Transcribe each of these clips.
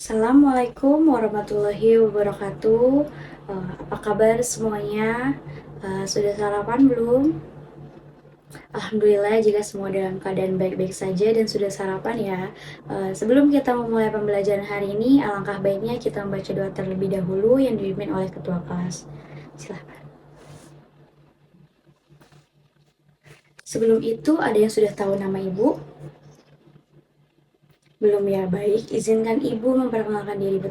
Assalamualaikum warahmatullahi wabarakatuh. Apa kabar semuanya? Sudah sarapan belum? Alhamdulillah jika semua dalam keadaan baik-baik saja dan sudah sarapan ya. Sebelum kita memulai pembelajaran hari ini, alangkah baiknya kita membaca doa terlebih dahulu yang dipimpin oleh ketua kelas. Silahkan. Sebelum itu, ada yang sudah tahu nama ibu? Belum ya, baik. Izinkan Ibu memperkenalkan diri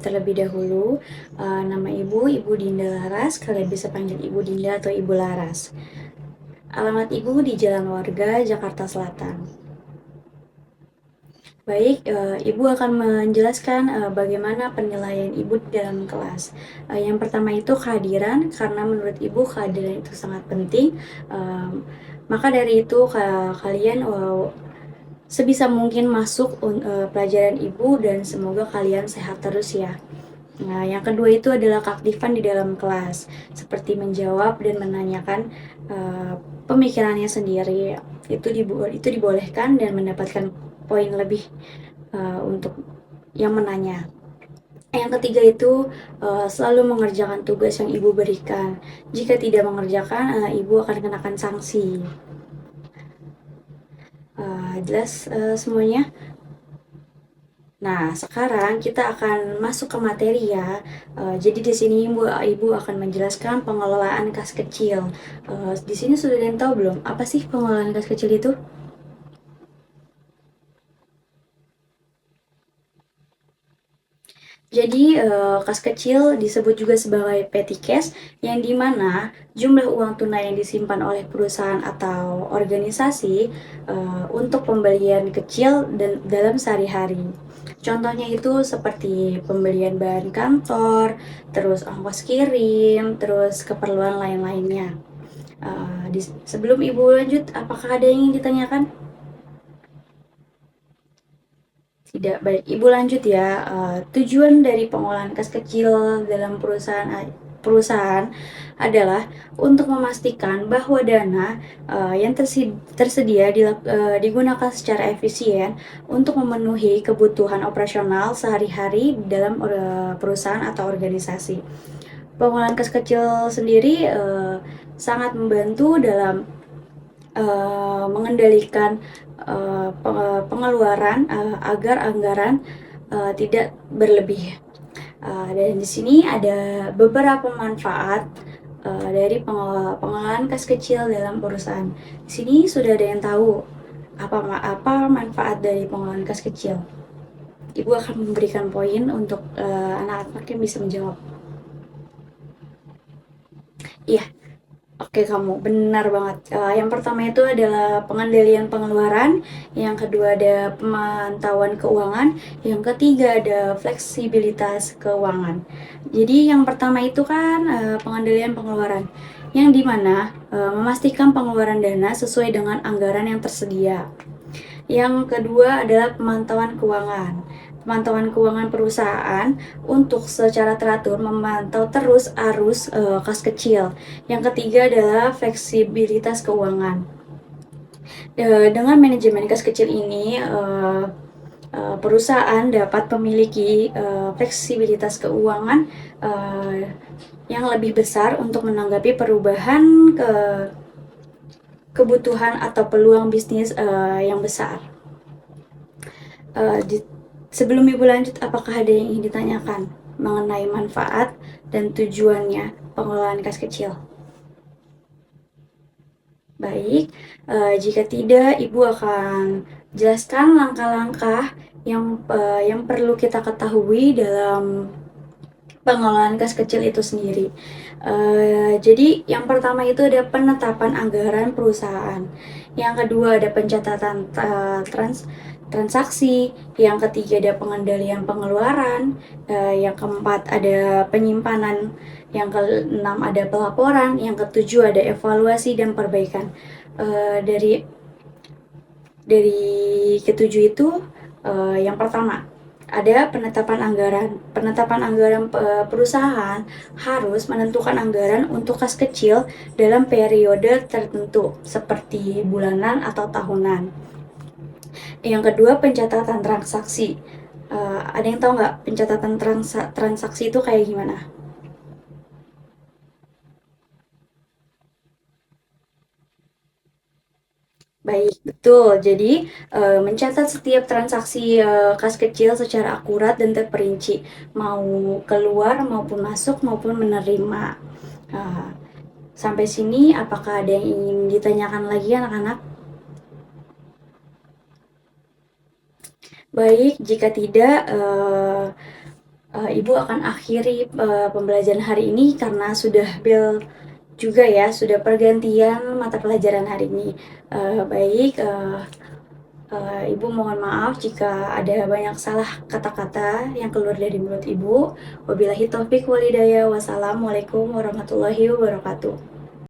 terlebih dahulu. Nama Ibu, Ibu Dinda Laras. Kalian bisa panggil Ibu Dinda atau Ibu Laras. Alamat Ibu di Jalan Warga, Jakarta Selatan. Baik, Ibu akan menjelaskan bagaimana penilaian Ibu dalam kelas. Yang pertama itu kehadiran, karena menurut Ibu kehadiran itu sangat penting. Maka dari itu kalian sebisa mungkin masuk pelajaran Ibu dan semoga kalian sehat terus ya. Nah, yang kedua itu adalah keaktifan di dalam kelas, seperti menjawab dan menanyakan pemikirannya sendiri. Itu dibolehkan dan mendapatkan poin lebih untuk yang menanya. Yang ketiga itu selalu mengerjakan tugas yang Ibu berikan. Jika tidak mengerjakan, Ibu akan kenakan sanksi. Jelas semuanya? Nah, sekarang kita akan masuk ke materi ya. Jadi di sini Ibu akan menjelaskan pengelolaan kas kecil. Di sini sudah ada yang tahu belum? Apa sih pengelolaan kas kecil itu? Jadi, kas kecil disebut juga sebagai petty cash, yang dimana jumlah uang tunai yang disimpan oleh perusahaan atau organisasi untuk pembelian kecil dan dalam sehari-hari. Contohnya itu seperti pembelian bahan kantor, terus ongkos kirim, terus keperluan lain-lainnya. Sebelum Ibu lanjut, apakah ada yang ingin ditanyakan? Tidak, baik. Ibu lanjut ya. Tujuan dari pengolahan kas kecil dalam perusahaan adalah untuk memastikan bahwa dana yang tersedia digunakan secara efisien untuk memenuhi kebutuhan operasional sehari-hari dalam perusahaan atau organisasi. Pengolahan kas kecil sendiri sangat membantu dalam mengendalikan pengeluaran agar anggaran tidak berlebih. Dan di sini ada beberapa manfaat dari pengelolaan kas kecil dalam perusahaan. Di sini sudah ada yang tahu apa manfaat dari pengelolaan kas kecil. Ibu akan memberikan poin untuk anak-anak yang bisa menjawab. Iya, oke, kamu benar banget. Yang pertama itu adalah pengendalian pengeluaran, yang kedua ada pemantauan keuangan, yang ketiga ada fleksibilitas keuangan. Jadi yang pertama itu kan pengendalian pengeluaran, yang dimana memastikan pengeluaran dana sesuai dengan anggaran yang tersedia. Yang kedua adalah pemantauan keuangan. Pemantauan keuangan perusahaan untuk secara teratur memantau terus arus kas kecil. Yang ketiga adalah fleksibilitas keuangan. Dengan manajemen kas kecil ini, perusahaan dapat memiliki fleksibilitas keuangan yang lebih besar untuk menanggapi perubahan kebutuhan atau peluang bisnis yang besar. Sebelum Ibu lanjut, apakah ada yang ingin ditanyakan mengenai manfaat dan tujuannya pengelolaan kas kecil? Baik, jika tidak, Ibu akan jelaskan langkah-langkah yang perlu kita ketahui dalam pengelolaan kas kecil itu sendiri. Jadi yang pertama itu ada penetapan anggaran perusahaan, yang kedua ada pencatatan transaksi, yang ketiga ada pengendalian pengeluaran, yang keempat ada penyimpanan, yang keenam ada pelaporan, yang ketujuh ada evaluasi dan perbaikan. Dari ketujuh itu, yang pertama ada penetapan anggaran. Penetapan anggaran perusahaan harus menentukan anggaran untuk kas kecil dalam periode tertentu seperti bulanan atau tahunan. Yang kedua, pencatatan transaksi. Ada yang tahu nggak pencatatan transaksi itu kayak gimana? Baik, betul. Jadi, mencatat setiap transaksi, kas kecil secara akurat dan terperinci, mau keluar maupun masuk maupun menerima. Eee, Sampai sini apakah ada yang ingin ditanyakan lagi anak-anak? Baik, jika tidak, Ibu akan akhiri, pembelajaran hari ini karena sudah bel juga ya, sudah pergantian mata pelajaran hari ini. Baik, Ibu mohon maaf jika ada banyak salah kata-kata yang keluar dari mulut Ibu. Wabillahi taufik wal hidayah. Wassalamualaikum warahmatullahi wabarakatuh.